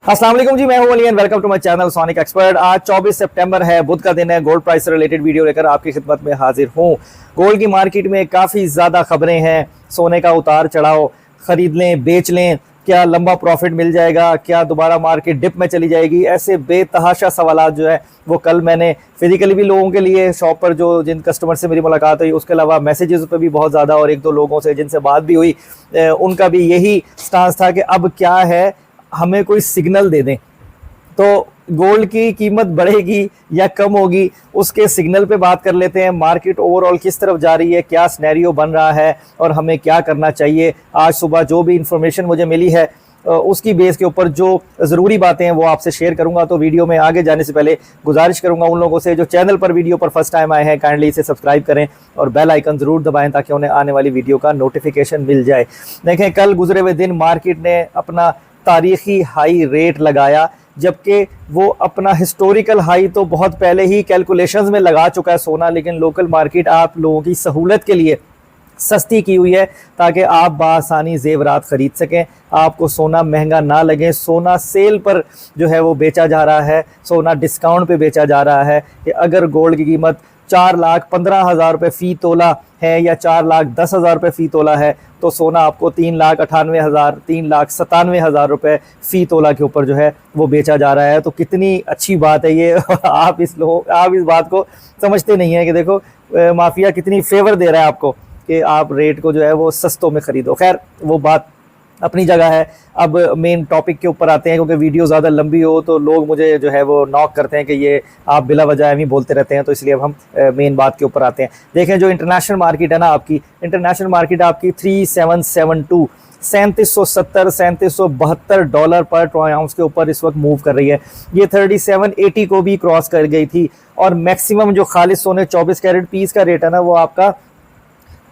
अस्सलाम वालेकुम जी, मैं हूं Ali and welcome to my channel sonic expert. आज 24 सितंबर है, बुध का दिन है। गोल्ड प्राइस से रिलेटेड वीडियो लेकर आपकी खिदमत में हाजिर हूं। गोल्ड की मार्केट में काफ़ी ज़्यादा खबरें हैं, सोने का उतार चढ़ाव, खरीद लें बेच लें, क्या लंबा प्रॉफिट मिल जाएगा, क्या दोबारा मार्केट डिप में चली जाएगी, ऐसे बेतहाशा सवाल जो है वो कल मैंने फिजिकली भी लोगों के लिए शॉप पर जो जिन कस्टमर से मेरी मुलाकात हुई, उसके अलावा मैसेजेस पे भी बहुत ज़्यादा, और एक दो लोगों से जिनसे बात भी हुई उनका भी यही स्टांस था कि अब क्या है, हमें कोई सिग्नल दे दें। तो गोल्ड की कीमत बढ़ेगी या कम होगी, उसके सिग्नल पे बात कर लेते हैं। मार्केट ओवरऑल किस तरफ जा रही है, क्या सिनेरियो बन रहा है और हमें क्या करना चाहिए। आज सुबह जो भी इंफॉर्मेशन मुझे मिली है उसकी बेस के ऊपर जो ज़रूरी बातें हैं वो आपसे शेयर करूंगा। तो वीडियो में आगे जाने से पहले गुजारिश करूंगा उन लोगों से जो चैनल पर वीडियो पर फर्स्ट टाइम आए हैं, काइंडली इसे सब्सक्राइब करें और बेल आइकन ज़रूर दबाएं ताकि उन्हें आने वाली वीडियो का नोटिफिकेशन मिल जाए। देखें, कल गुजरे हुए दिन मार्केट ने अपना तारीखी हाई रेट लगाया, जबकि वो अपना हिस्टोरिकल हाई तो बहुत पहले ही कैलकुलेशंस में लगा चुका है सोना, लेकिन लोकल मार्केट आप लोगों की सहूलत के लिए सस्ती की हुई है ताकि आप बासानी जेवरात ख़रीद सकें, आपको सोना महंगा ना लगे। सोना सेल पर जो है वो बेचा जा रहा है, सोना डिस्काउंट पे बेचा जा रहा है कि अगर गोल्ड की कीमत 4,15,000 रुपये फ़ी तोला है या 4,10,000 रुपये फ़ी तोला है तो सोना आपको 3,98,000 3,97,000 रुपये फ़ी तोला के ऊपर जो है वो बेचा जा रहा है। तो कितनी अच्छी बात है ये आप इस बात को समझते नहीं हैं कि देखो माफिया कितनी फेवर दे रहा है आपको कि आप रेट को जो है वो सस्तों में ख़रीदो। खैर, वो बात अपनी जगह है। अब मेन टॉपिक के ऊपर आते हैं, क्योंकि वीडियो ज़्यादा लंबी हो तो लोग मुझे जो है वो नॉक करते हैं कि ये आप बिला वजह ही बोलते रहते हैं, तो इसलिए अब हम मेन बात के ऊपर आते हैं। देखें, जो इंटरनेशनल मार्केट है ना, आपकी इंटरनेशनल मार्केट आपकी 3772 $3770 $3772 पर ट्रॉय आउंस के ऊपर इस वक्त मूव कर रही है। ये 3780 को भी क्रॉस कर गई थी और मैक्सिमम जो खालिद सोने 24 कैरेट पीस का रेट है ना, वो आपका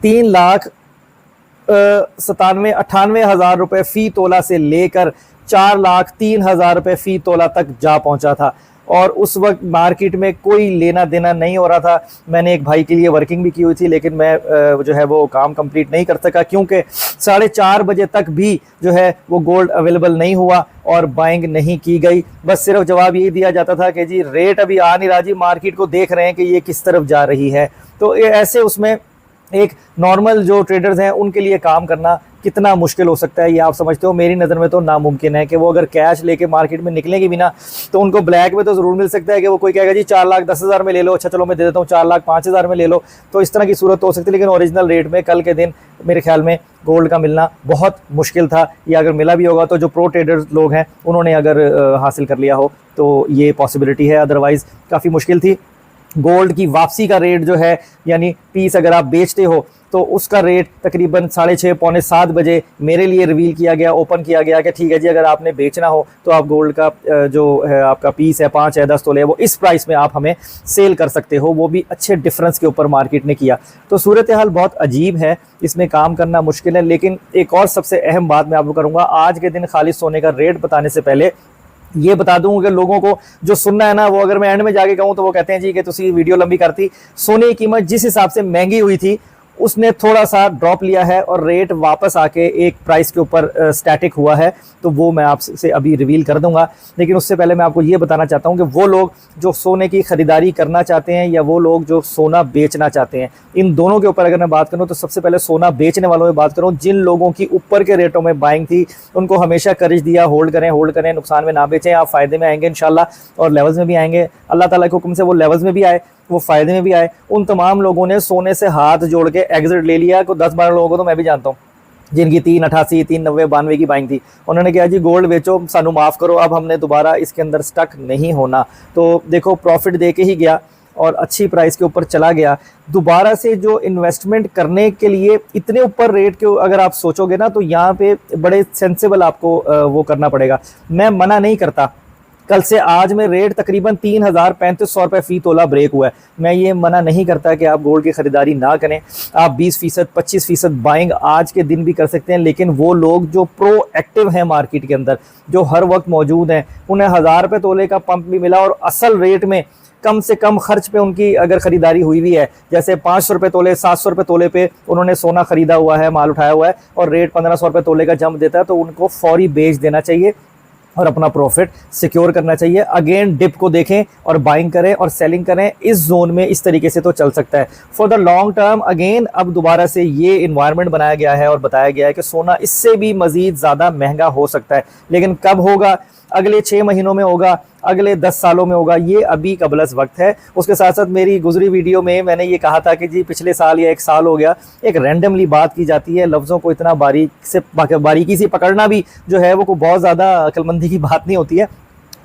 3,97,98,000 रुपये फ़ी तोला से लेकर 4,03,000 रुपये फ़ी तोला तक जा पहुंचा था। और उस वक्त मार्केट में कोई लेना देना नहीं हो रहा था। मैंने एक भाई के लिए वर्किंग भी की हुई थी, लेकिन मैं जो है वो काम कंप्लीट नहीं कर सका क्योंकि 4:30 बजे तक भी जो है वो गोल्ड अवेलेबल नहीं हुआ और बाइंग नहीं की गई। बस सिर्फ जवाब यही दिया जाता था कि जी रेट अभी आ नहीं रहा, जी मार्केट को देख रहे हैं कि ये किस तरफ जा रही है। तो ये ऐसे उसमें एक नॉर्मल जो ट्रेडर्स हैं उनके लिए काम करना कितना मुश्किल हो सकता है ये आप समझते हो। मेरी नज़र में तो नामुमकिन है कि वो अगर कैश लेके मार्केट में निकलेंगे भी ना, तो उनको ब्लैक में तो ज़रूर मिल सकता है कि वो कोई कहेगा जी 4,10,000 में ले लो, अच्छा चलो मैं दे देता हूँ 4,05,000 में ले लो, तो इस तरह की सूरत तो हो सकती है। लेकिन ओरिजिनल रेट में कल के दिन मेरे ख्याल में गोल्ड का मिलना बहुत मुश्किल था, या अगर मिला भी होगा तो जो प्रो ट्रेडर्स लोग हैं उन्होंने अगर हासिल कर लिया हो तो ये पॉसिबिलिटी है, अदरवाइज़ काफ़ी मुश्किल थी। गोल्ड की वापसी का रेट जो है, यानी पीस अगर आप बेचते हो तो उसका रेट तकरीबन 6:30 पौने 7 बजे मेरे लिए रिवील किया गया, ओपन किया गया कि ठीक है जी, अगर आपने बेचना हो तो आप गोल्ड का जो है आपका पीस है 5 या 10 तोले, वो इस प्राइस में आप हमें सेल कर सकते हो। वो भी अच्छे डिफरेंस के ऊपर मार्केट ने किया। तो सूरत हाल बहुत अजीब है, इसमें काम करना मुश्किल है। लेकिन एक और सबसे अहम बात मैं आपको करूँगा, आज के दिन खालिद सोने का रेट बताने से पहले ये बता दूं कि लोगों को जो सुनना है ना, वो अगर मैं एंड में जाके कहूं तो वो कहते हैं जी कि तुसी वीडियो लंबी करती। सोने की कीमत जिस हिसाब से महंगी हुई थी उसने थोड़ा सा ड्रॉप लिया है और रेट वापस आके एक प्राइस के ऊपर स्टैटिक हुआ है, तो वो मैं आपसे अभी रिवील कर दूंगा। लेकिन उससे पहले मैं आपको ये बताना चाहता हूं कि वो लोग जो सोने की ख़रीदारी करना चाहते हैं या वो लोग जो सोना बेचना चाहते हैं, इन दोनों के ऊपर अगर मैं बात करूं तो सबसे पहले सोना बेचने वालों में बात करूं। जिन लोगों की ऊपर के रेटों में बाइंग थी उनको हमेशा करेज दिया, होल्ड करें, नुकसान में ना बेचें, आप फ़ायदे में आएंगे इंशाल्लाह, और लेवल्स में भी आएंगे। अल्लाह ताला के हुक्म से वो लेवल्स में भी आए, वो फ़ायदे में भी आए। उन तमाम लोगों ने सोने से हाथ जोड़ के एग्जिट ले लिया। को 10-12 लोगों को तो मैं भी जानता हूँ जिनकी 388, 390, 92 की बाइंग थी। उन्होंने कहा जी गोल्ड बेचो, सानू माफ़ करो, अब हमने दोबारा इसके अंदर स्टक नहीं होना। तो देखो, प्रॉफिट दे के ही गया और अच्छी प्राइस के ऊपर चला गया। दोबारा से जो इन्वेस्टमेंट करने के लिए इतने ऊपर रेट के अगर आप सोचोगे ना, तो यहाँ पे बड़े सेंसिबल आपको वो करना पड़ेगा। मैं मना नहीं करता, कल से आज में रेट तकरीबन 3,3500 रुपये फ़ी तोला ब्रेक हुआ है। मैं ये मना नहीं करता कि आप गोल्ड की ख़रीदारी ना करें, आप 20%, 25% बाइंग आज के दिन भी कर सकते हैं। लेकिन वो लोग जो प्रो एक्टिव हैं मार्केट के अंदर, जो हर वक्त मौजूद हैं, उन्हें 1,000 रुपये तोले का पंप भी मिला और असल रेट में कम से कम खर्च पे उनकी अगर ख़रीदारी हुई भी है, जैसे 500 रुपये तोले, 700 रुपये तोले पे उन्होंने सोना ख़रीदा हुआ है, माल उठाया हुआ है और रेट 1,500 रुपये तोले का जंप देता है, तो उनको फौरी बेच देना चाहिए। और अपना प्रॉफिट सिक्योर करना चाहिए। अगेन डिप को देखें और बाइंग करें और सेलिंग करें, इस जोन में इस तरीके से तो चल सकता है for the long term. Again अब दोबारा से ये इन्वायरमेंट बनाया गया है और बताया गया है कि सोना इससे भी मजीद ज़्यादा महंगा हो सकता है, लेकिन कब होगा? अगले 6 महीनों में होगा, अगले 10 सालों में होगा, ये अभी कबलस वक्त है। उसके साथ साथ मेरी गुजरी वीडियो में मैंने ये कहा था कि जी पिछले साल या 1 साल हो गया, एक रैंडमली बात की जाती है, लफ्ज़ों को इतना बारीकी से पकड़ना भी जो है वो बहुत ज़्यादा अक्लमंदी की बात नहीं होती है।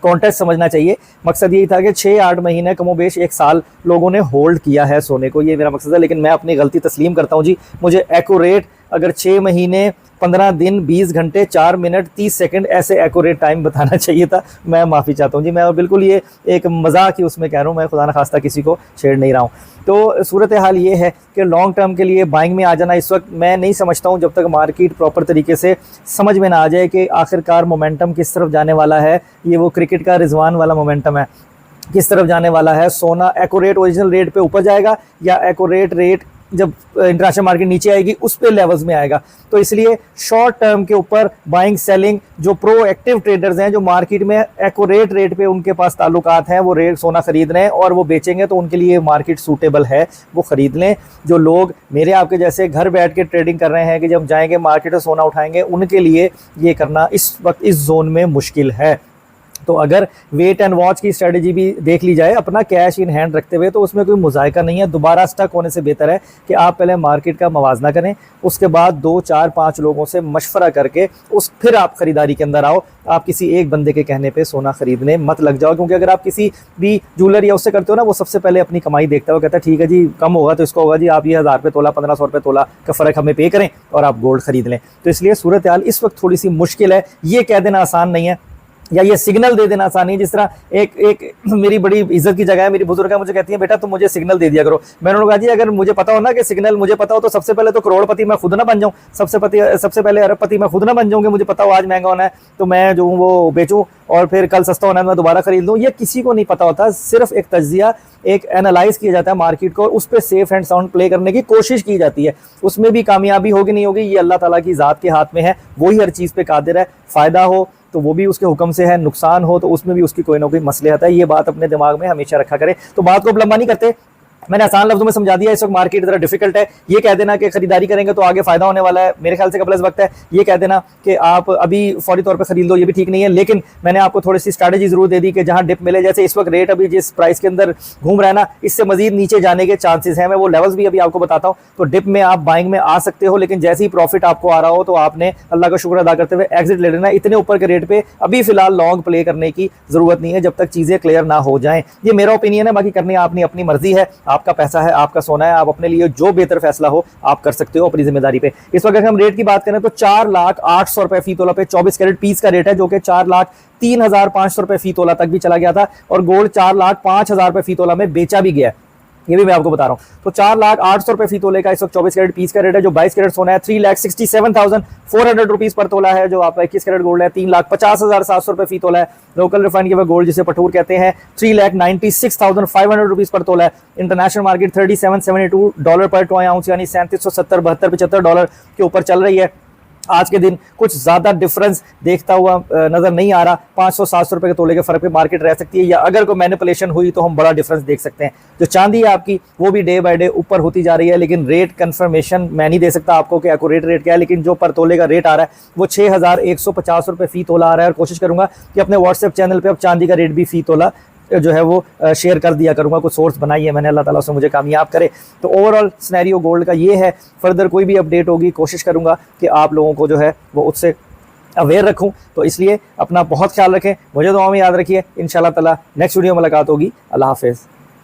कॉन्टेक्स्ट समझना चाहिए। मकसद यही था कि 6-8 महीने कमोबेश 1 साल लोगों ने होल्ड किया है सोने को, ये मेरा मकसद है। लेकिन मैं अपनी गलती तस्लीम करता हूँ जी, मुझे एक्यूरेट अगर 6 महीने 15 दिन 20 घंटे 4 मिनट 30 सेकंड ऐसे एक्यूरेट टाइम बताना चाहिए था। मैं माफ़ी चाहता हूँ जी, मैं बिल्कुल ये एक मजाक ही उसमें कह रहा हूँ, मैं खुदा न खास्ता किसी को छेड़ नहीं रहा हूँ। तो सूरत हाल ये है कि लॉन्ग टर्म के लिए बाइंग में आ जाना इस वक्त मैं नहीं समझता हूँ, जब तक मार्केट प्रॉपर तरीके से समझ में ना आ जाए कि आखिरकार मोमेंटम किस तरफ जाने वाला है। ये वो क्रिकेट का रिजवान वाला मोमेंटम है, किस तरफ जाने वाला है। सोना एक्यूरेट ओरिजिनल रेट पे ऊपर जाएगा या एक्यूरेट रेट जब इंटरनेशनल मार्केट नीचे आएगी उस पे लेवल्स में आएगा। तो इसलिए शॉर्ट टर्म के ऊपर बाइंग सेलिंग, जो प्रोएक्टिव ट्रेडर्स हैं, जो मार्केट में एक्यूरेट रेट पे उनके पास ताल्लुकात हैं, वो रेट सोना खरीद रहे हैं और वो बेचेंगे, तो उनके लिए मार्केट सूटेबल है, वो खरीद लें। जो लोग मेरे आपके जैसे घर बैठ के ट्रेडिंग कर रहे हैं कि जब जाएंगे मार्केट से सोना उठाएंगे, उनके लिए ये करना इस वक्त इस जोन में मुश्किल है। तो अगर वेट एंड वॉच की स्ट्रेटजी भी देख ली जाए अपना कैश इन हैंड रखते हुए, तो उसमें कोई मुजायका नहीं है। दोबारा स्टक होने से बेहतर है कि आप पहले मार्केट का मवाजना करें, उसके बाद 2 4 5 लोगों से मशवरा करके फिर आप खरीदारी के अंदर आओ। आप किसी एक बंदे के कहने पे सोना खरीदने मत लग जाओ, क्योंकि अगर आप किसी भी ज्वेलर या उससे करते हो ना, वो सबसे पहले अपनी कमाई देखता है, वो कहता है ठीक है जी कम होगा तो इसको होगा जी, आप ये 1000 रुपये तोला 1500 रुपये तोला का फ़र्क हमें पे करें और आप गोल्ड खरीद लें। तो इसलिए सूरत हाल इस वक्त थोड़ी सी मुश्किल है, ये कह देना आसान नहीं है या ये सिग्नल दे देना आसान नहीं है। जिस तरह एक मेरी बड़ी इज्जत की जगह है, मेरी बुजुर्ग है, मुझे कहती है बेटा तुम मुझे सिग्नल दे दिया करो। मैंने कहा जी अगर मुझे पता हो ना कि सिग्नल मुझे पता हो, तो सबसे पहले तो करोड़पति मैं खुद ना बन जाऊँ, सबसे पहले अरबपति मैं खुद ना बन जाऊँ, मुझे पता हो आज महंगा होना है तो मैं जो हूँ वो बेचूँ और फिर कल सस्ता होना है मैं दोबारा खरीद लूँ। ये किसी को नहीं पता होता, सिर्फ एक तज्जिया, एक एनालाइज किया जाता है मार्केट को, उस पर सेफ एंड साउंड प्ले करने की कोशिश की जाती है। उसमें भी कामयाबी होगी नहीं होगी, ये अल्लाह ताला की ज़ात के हाथ में है, वही हर चीज़ पे कादिर है। फ़ायदा हो तो वो भी उसके हुक्म से है, नुकसान हो तो उसमें भी उसकी कोई ना कोई मसलहत है। ये बात अपने दिमाग में हमेशा रखा करें। तो बात को लंबा नहीं करते, मैंने आसान लफ्जों में समझा दिया। इस वक्त मार्केट जरा डिफिकल्ट है, ये कह देना कि खरीदारी करेंगे तो आगे फायदा होने वाला है, मेरे ख्याल से कबल वक्त है। ये कह देना कि आप अभी फौरी तौर पे खरीद लो, ये भी ठीक नहीं है। लेकिन मैंने आपको थोड़ी सी स्ट्रैटेजी जरूर दे दी कि जहां डिप मिले, जैसे इस वक्त रेट अभी जिस प्राइस के अंदर घूम रहा है ना, इससे मजीद नीचे जाने के चांसेस हैं। मैं वो लेवल्स भी अभी आपको बताता हूँ। तो डिप में आप बाइंग में आ सकते हो, लेकिन जैसे ही प्रॉफिट आपको आ रहा हो तो आपने अल्लाह का शुक्र अदा करते हुए एग्जिट ले लेना। इतने ऊपर के रेट पे अभी फिलहाल लॉन्ग प्ले करने की जरूरत नहीं है जब तक चीजें क्लियर ना हो जाएं। ये मेरा ओपिनियन है, बाकी करनी आपने अपनी मर्जी है, आपका पैसा है, आपका सोना है, आप अपने लिए जो बेहतर फैसला हो आप कर सकते हो अपनी जिम्मेदारी पे। इस वक्त अगर हम रेट की बात करें तो 4,08,000 रुपए फी तोला पे 24 कैरेट पीस का रेट है, जो कि 4,03,500 रुपए फी तोला तक भी चला गया था और गोल्ड 4,05,000 रुपए फी तोला में बेचा भी गया है, ये भी मैं आपको बता रहा हूं। तो 4,08,000 रुपए फी तोले का इस वक्त 24 कैरेट पीस का रेट है। जो 22 कैरेट सोना है 3,67,400 रुपीज पर तोला है। जो आपका 21 कैरेट गोल्ड है 3,50,700 रुपए फी तोला है। लोकल रिफाइंड किया गोल्ड जिसे पठूर कहते हैं 3,96,500 रुपीज पर तोला है। इंटरनेशनल मार्केट $37.72 पर ट्रॉय आउंस यानी $3770-72-75 के ऊपर चल रही है। आज के दिन कुछ ज्यादा डिफरेंस देखता हुआ नजर नहीं आ रहा, 500-700 रुपए के तोले के फर्क पे मार्केट रह सकती है, या अगर कोई मैनिपुलेशन हुई तो हम बड़ा डिफरेंस देख सकते हैं। जो चांदी है आपकी वो भी डे बाय डे ऊपर होती जा रही है, लेकिन रेट कंफर्मेशन मैं नहीं दे सकता आपको कि एक्यूरेट रेट क्या है, लेकिन जो पर तोले का रेट आ रहा है वो 6,150 रुपए फी तोला आ रहा है। और कोशिश करूंगा कि अपने व्हाट्सएप चैनल पर अब चांदी का रेट भी फी तोला जो है वो शेयर कर दिया करूंगा। कुछ सोर्स बनाई है मैंने, अल्लाह ताला उससे मुझे कामयाब करे। तो ओवरऑल सिनेरियो गोल्ड का ये है। फर्दर कोई भी अपडेट होगी कोशिश करूंगा कि आप लोगों को जो है वो उससे अवेयर रखूं। तो इसलिए अपना बहुत ख्याल रखें, मुझे दुआ में याद रखिए। इंशाल्लाह ताला नेक्स्ट वीडियो में मुलाकात होगी। अल्लाह हाफिज़।